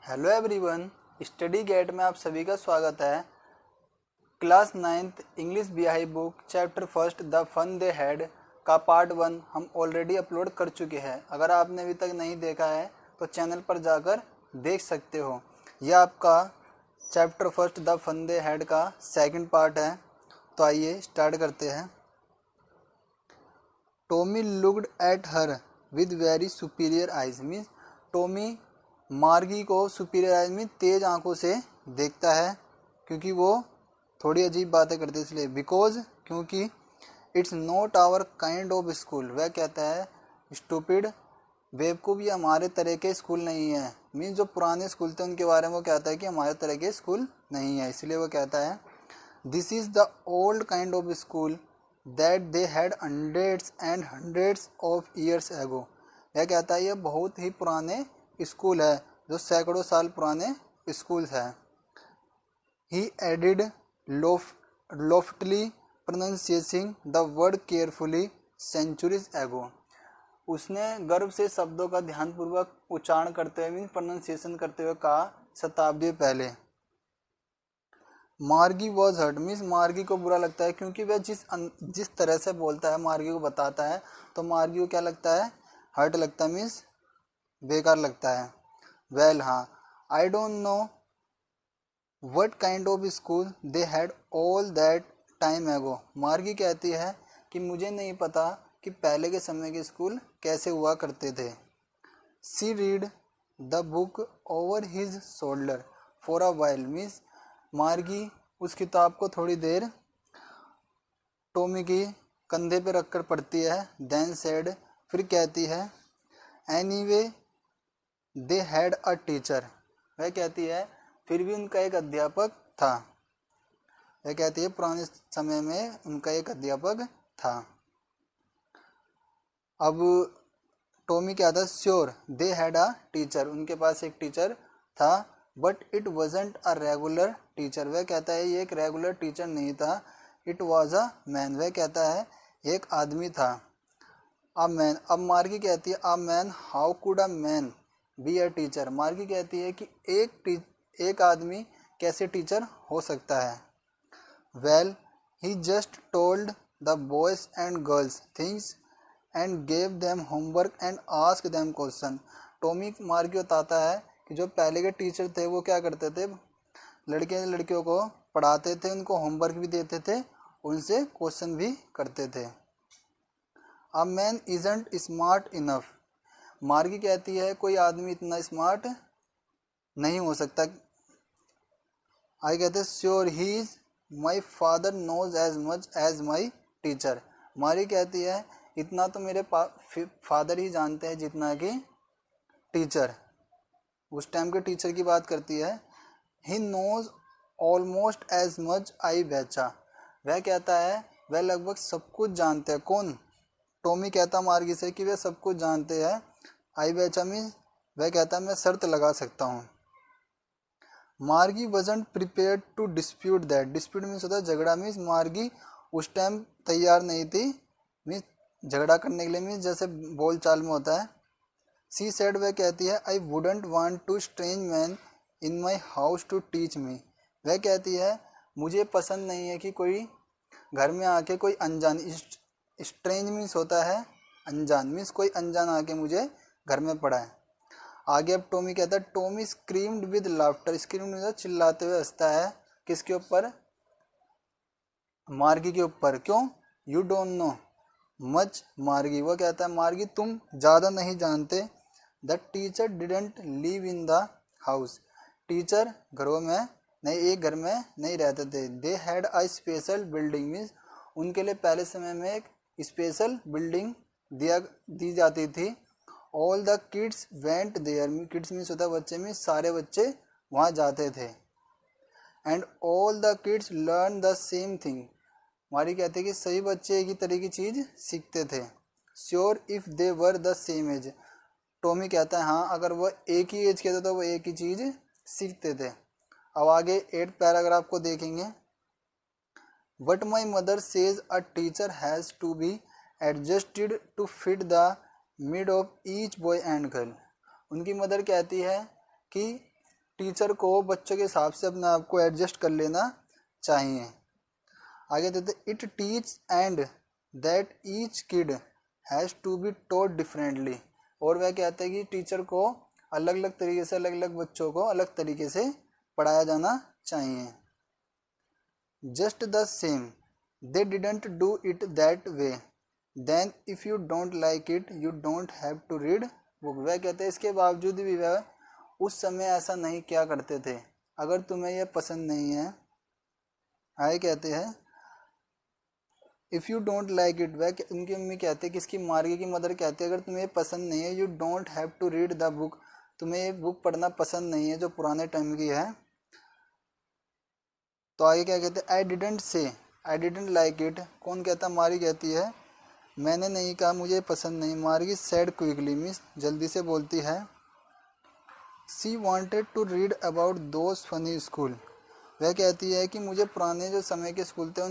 Hello everyone, study gate में आप सभी का स्वागत है। Class 9th English Beehive book chapter first the fun they had का पार्ट 1 हम ऑलरेडी अपलोड कर चुके हैं। अगर आपने अभी तक नहीं देखा है तो चैनल पर जाकर देख सकते हो। यह आपका chapter first the fun they had का सेकंड पार्ट है। तो आइए स्टार्ट करते हैं। Tommy looked at her with very superior eyes. Means Tommy Margie को सुपीरियर आइज में तेज आंखों से देखता है, क्योंकि वो थोड़ी अजीब बातें करते इसलिए। बिकॉज क्योंकि it's not our kind of school. वह कहता है स्टूपिड, बेवकूफ़, ये हमारे तरह के स्कूल नहीं है। मीन्स जो पुराने स्कूल थे उनके बारे में वो कहता है कि हमारे तरह के स्कूल नहीं है, इसलिए वो कहता है this is the old kind of school that they had hundreds and hundreds of years ago. यह कहता है यह बहुत ही पुराने स्कूल है, जो सैकड़ों साल पुराने स्कूल्स हैं। He added loftily pronouncing the word carefully centuries ago. उसने गर्व से शब्दों का ध्यानपूर्वक उच्चारण करते हुए मीन प्रोनाउंसिएशन करते हुए कहा शताब्दी पहले। मार्गी वॉज हर्ट। मीन्स मार्गी को बुरा लगता है, क्योंकि वह जिस तरह से बोलता है, मार्गी को बताता है, तो मार्गी को क्या लगता है, हर्ट लगता है, मीन्स बेकार लगता है। वेल हाँ, I don't know what kind of school they had all that time एगो। मार्गी कहती है कि मुझे नहीं पता कि पहले के समय के स्कूल कैसे हुआ करते थे। She read the book over his shoulder for a while. Means Margie उस किताब को थोड़ी देर टॉमी की कंधे पे रखकर पढ़ती है। देन सेड, फिर कहती है anyway they had a teacher. वह कहती है फिर भी उनका एक अध्यापक था। वह कहती है पुराने समय में उनका एक अध्यापक था। अब टॉमी क्या था, sure they had a teacher, उनके पास एक टीचर था, but it wasn't a regular teacher. वह कहता है ये एक रेगुलर टीचर नहीं था, इट वॉज अ मैन। वह कहता है एक आदमी था। A man. अब मार्गी कहती है a man, how could a man be a teacher. Margie कहती है कि एक आदमी कैसे टीचर हो सकता है। Well he just told the boys and girls things and gave them homework and ask them question. Tommy मार्गी बताता है कि जो पहले के टीचर थे वो क्या करते थे, लड़के लड़कियों को पढ़ाते थे, उनको होमवर्क भी देते थे, उनसे क्वेश्चन भी करते थे। A man isn't smart enough. मार्गी कहती है कोई आदमी इतना स्मार्ट नहीं हो सकता। आई कहते sure he is my father knows as much as my teacher. Margie कहती है इतना तो मेरे फादर ही जानते हैं जितना कि टीचर। उस टाइम के टीचर की बात करती है। He knows almost as much I बेचा। वह कहता है वह लगभग सब कुछ जानते हैं। कौन? टॉमी कहता मार्गी से कि वे सब कुछ जानते हैं। आई बेचा मीन्स वह कहता है मैं शर्त लगा सकता हूँ। Margie wasn't prepared to dispute that. Dispute means होता है झगड़ा। मीन्स मार्गी उस टाइम तैयार नहीं थी मीन्स झगड़ा करने के लिए, मीन्स जैसे बोल चाल में होता है। सी सेड, वह कहती है I wouldn't want to strange man in my house to teach me. वह कहती है मुझे पसंद नहीं है कि कोई घर में आके कोई अनजान, स्ट्रेंज मीन्स होता है अनजान, मीन्स कोई अनजान आके मुझे घर में पढ़ाए। आगे अब टॉमी कहता है Tommy screamed with laughter. Screamed means चिल्लाते हुए हंसता है। किसके ऊपर? मार्गी के ऊपर। क्यों? यू डोंट नो मच मार्गी। वो कहता है मार्गी तुम ज़्यादा नहीं जानते। The teacher didn't live in the house. Teacher घरों में नहीं, एक घर में नहीं रहते थे। They had a special building. Means उनके लिए पहले समय में एक स्पेशल बिल्डिंग दी जाती थी। All the kids went there. Kids means होता है बच्चे, मीन्स सारे बच्चे वहाँ जाते थे। And all the kids learn the same thing. हमारी कहते हैं कि सभी बच्चे एक ही तरह की चीज़ सीखते थे। Sure if they were the same age. Tommy कहता है हाँ, अगर वह एक ही एज के थे तो वो एक ही चीज़ सीखते थे। अब आगे 8th पैराग्राफ को देखेंगे। But my mother says a teacher has to be adjusted to fit the mind of each boy and girl. उनकी मदर कहती है कि टीचर को बच्चों के हिसाब से अपने आप को एडजस्ट कर लेना चाहिए। आगे देते it teach and that each kid has to be taught differently. और वह कहते हैं कि टीचर को अलग अलग तरीके से अलग अलग बच्चों को अलग तरीके से पढ़ाया जाना चाहिए। Just the same they didn't do it that way then if you don't like it you don't have to read book. वह कहते हैं इसके बावजूद भी वह उस समय ऐसा नहीं किया करते थे। अगर तुम्हें यह पसंद नहीं है, आए कहते हैं if you don't like it, वह उनकी मम्मी कहते हैं कि इसकी मार्गी की मदर कहते हैं अगर तुम्हें ये पसंद नहीं है you don't have to read the book, तुम्हें ये बुक पढ़ना पसंद नहीं है जो पुराने टाइम की है। तो आगे क्या कहते हैं I didn't say I didn't like it, कौन कहता मार्गी कहती है मैंने नहीं कहा मुझे पसंद नहीं। मार्गी सैड क्विकली मीन्स जल्दी से बोलती है। She wanted to read about those funny school, वह कहती है कि मुझे पुराने जो समय के स्कूल थे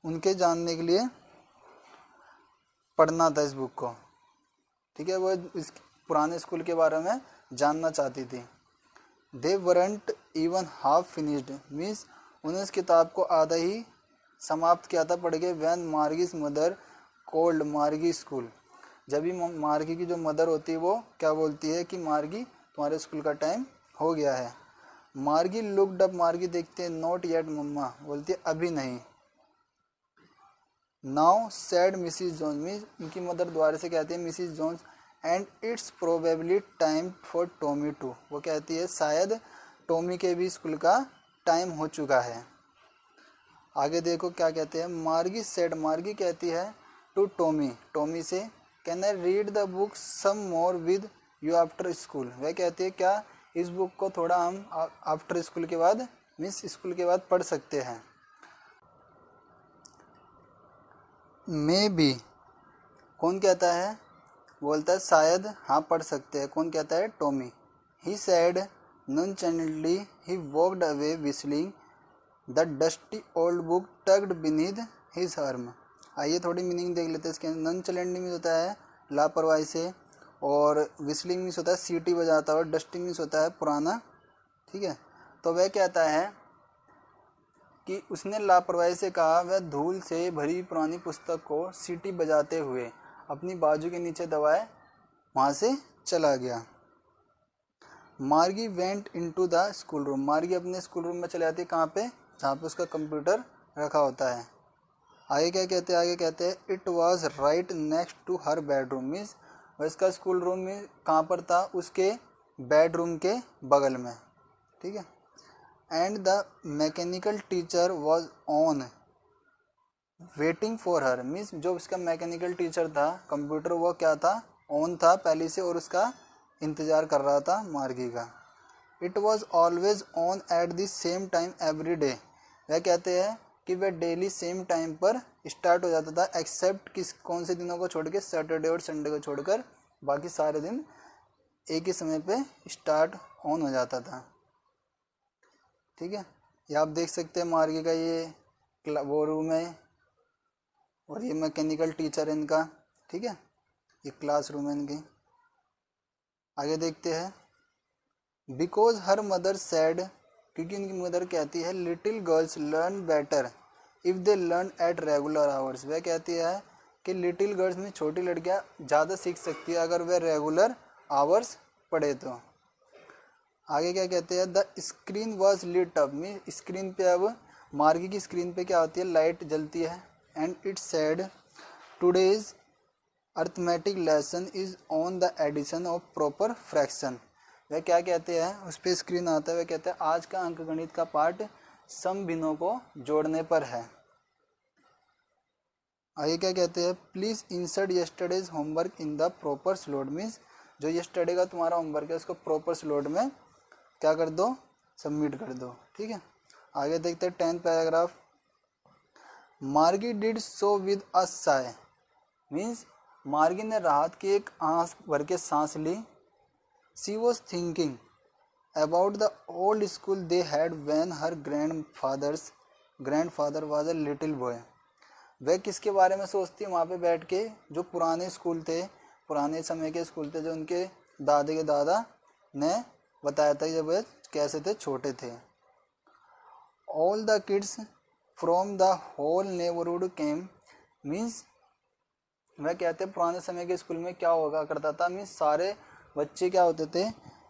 उनके जानने के लिए पढ़ना था इस बुक को। ठीक है, वो इस पुराने स्कूल के बारे में जानना चाहती थी। They weren't even half finished means उन्होंने इस किताब को आधा ही समाप्त किया था पढ़ के। वैन मार्गीज मदर कोल्ड मार्गी स्कूल, जब भी मार्गी की जो मदर होती है वो क्या बोलती है कि मार्गी तुम्हारे स्कूल का टाइम हो गया है। मार्गी लुक्ड अप, मार्गी देखते हैं नॉट येट मम्मा, बोलती है अभी नहीं। Now said Mrs Jones means उनकी मदर द्वारा से कहती है Mrs Jones and it's probably time for Tommy to, वो कहती है शायद टॉमी के भी स्कूल का टाइम हो चुका है। आगे देखो क्या कहते हैं मार्गी सेड, मार्गी कहती है टू टॉमी, टॉमी से can I read the book some more with you after school, वह कहती है क्या इस बुक को थोड़ा हम आफ्टर स्कूल के बाद मीन्स स्कूल के बाद पढ़ सकते हैं। मे बी, कौन कहता है, बोलता है शायद हाँ पढ़ सकते हैं, कौन कहता है Tommy. He said nonchalantly he walked away whistling the dusty old book tucked beneath his arm. आइए थोड़ी मीनिंग देख लेते हैं इसके। नॉनचैलेंटली मीन्स होता है लापरवाही से, और विस्लिंग मीन्स होता है सीटी बजाता, और डस्टिंग मीन्स होता है पुराना। ठीक है, तो वह कहता है कि उसने लापरवाही से कहा वह धूल से भरी पुरानी पुस्तक को सीटी बजाते हुए अपनी बाजू के नीचे दबाए वहाँ से चला गया। मार्गी went into the school room, मार्गी अपने स्कूल रूम में चले जाती है, कहाँ पे, जहाँ पे उसका कंप्यूटर रखा होता है। आगे क्या कहते हैं, आगे कहते हैं it was right next to her bedroom means वह इसका स्कूल रूम में कहाँ पर था, उसके बेडरूम के बगल में। ठीक है, and the mechanical teacher was on waiting for her means जो उसका मैकेनिकल टीचर था कंप्यूटर वो क्या था, ऑन था पहले से, और उसका इंतज़ार कर रहा था मार्गी का। It was always on at the same time every day, वह कहते हैं कि वह डेली सेम टाइम पर स्टार्ट हो जाता था एक्सेप्ट किस कौन से दिनों को छोड़ के, सैटरडे और संडे को छोड़कर बाकी सारे दिन एक ही समय पे स्टार्ट ऑन हो जाता था। ठीक है, ये आप देख सकते हैं मार्गी का ये वो रूम है, और ये मैकेनिकल टीचर है इनका। ठीक है, ये क्लास रूम है इनकी। आगे देखते हैं बिकॉज हर मदर सैड, क्योंकि उनकी मदर कहती है little girls learn better if they learn at regular hours, वह कहती है कि लिटिल गर्ल्स में छोटी लड़कियां ज़्यादा सीख सकती है अगर वह रेगुलर आवर्स पढ़े तो। आगे क्या कहते हैं the screen was lit up mean screen पे अब मार्गी की स्क्रीन पे क्या होती है, लाइट जलती है। And it said today's arithmetic lesson is on the addition of proper fraction, वह क्या कहते हैं उस पर स्क्रीन आता है, वह कहते हैं आज का अंकगणित का पाठ सम भिन्नों को जोड़ने पर है। आगे क्या कहते हैं please insert yesterday's homework in the proper slot means जो यस्टरडे का तुम्हारा होमवर्क है उसको प्रॉपर स्लॉट में क्या कर दो, सबमिट कर दो। ठीक है, आगे देखते हैं 10th paragraph. Margie did so with a sigh means Margie ने राहत की एक आंख भर के सांस ली। She was thinking about the old school they had when her grandfather was a little boy, वह किसके बारे में सोचती है वहाँ पे बैठ के, जो पुराने स्कूल थे, पुराने समय के स्कूल थे जो उनके दादे के दादा ने बताया था जब वे कैसे थे, छोटे थे। All the kids from the whole neighbourhood came, means वह कहते हैं पुराने समय के स्कूल में क्या होगा करता था, मीन्स सारे बच्चे क्या होते थे,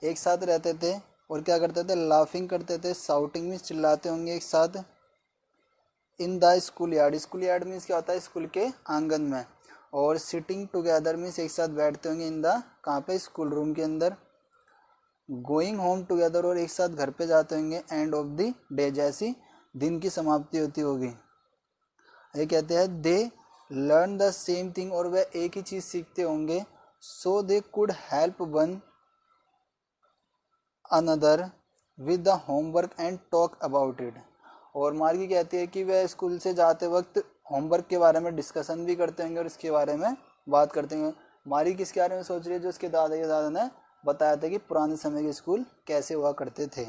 एक साथ रहते थे और क्या करते थे, लाफिंग करते थे, साउटिंग मीन्स चिल्लाते होंगे एक साथ। In the school yard, school yard means क्या होता है, स्कूल के आंगन में। और सिटिंग टुगेदर मीन्स एक साथ बैठते होंगे, इन द कहाँ पे, स्कूल रूम के अंदर। गोइंग होम टुगेदर, और एक साथ घर पे जाते होंगे। एंड ऑफ द डे, जैसी दिन की समाप्ति होती होगी। ये कहते हैं they learn the same thing, और वह एक ही चीज सीखते होंगे। So they could help one another with the homework and talk about it. और मार्गी कहती है कि वह स्कूल से जाते वक्त होमवर्क के बारे में डिस्कशन भी करते होंगे और इसके बारे में बात करते होंगे। मार्गी किसके बारे में सोच रही है, जो उसके दादा ने बताया था कि पुराने समय के स्कूल कैसे हुआ करते थे।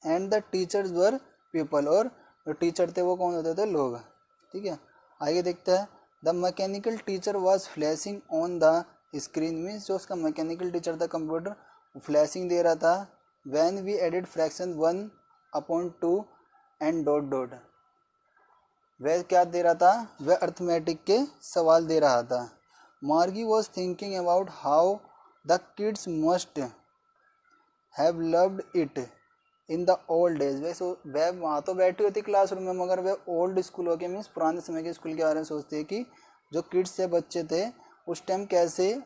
And the teachers were people, और जो टीचर थे वो कौन होते थे, लोग। ठीक है, आगे देखते हैं। The mechanical teacher was flashing on the screen, means जो उसका मैकेनिकल टीचर था कंप्यूटर, फ्लैशिंग दे रहा था। When we added fraction 1/2 and dot dot, वह क्या दे रहा था, वह अर्थमेटिक के सवाल दे रहा था। मार्गी was thinking about how the kids must have loved it in the old days. वह वहाँ तो बैठी होती क्लासरूम में, मगर वह ओल्ड स्कूल हो के मीन्स पुराने समय के स्कूल के बारे में सोचती है कि जो किड्स थे, बच्चे थे, उस टाइम कैसे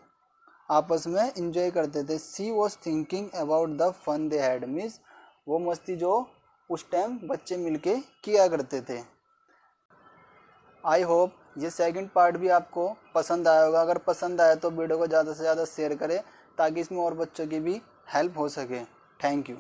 आपस में इंजॉय करते थे। She was thinking about the fun they had, means वो मस्ती जो उस टाइम बच्चे मिलके किया करते थे। आई होप ये सेकंड पार्ट भी आपको पसंद आया होगा। अगर पसंद आया तो वीडियो को ज़्यादा से ज़्यादा शेयर करें ताकि इसमें और बच्चों की भी हेल्प हो सके। Thank you.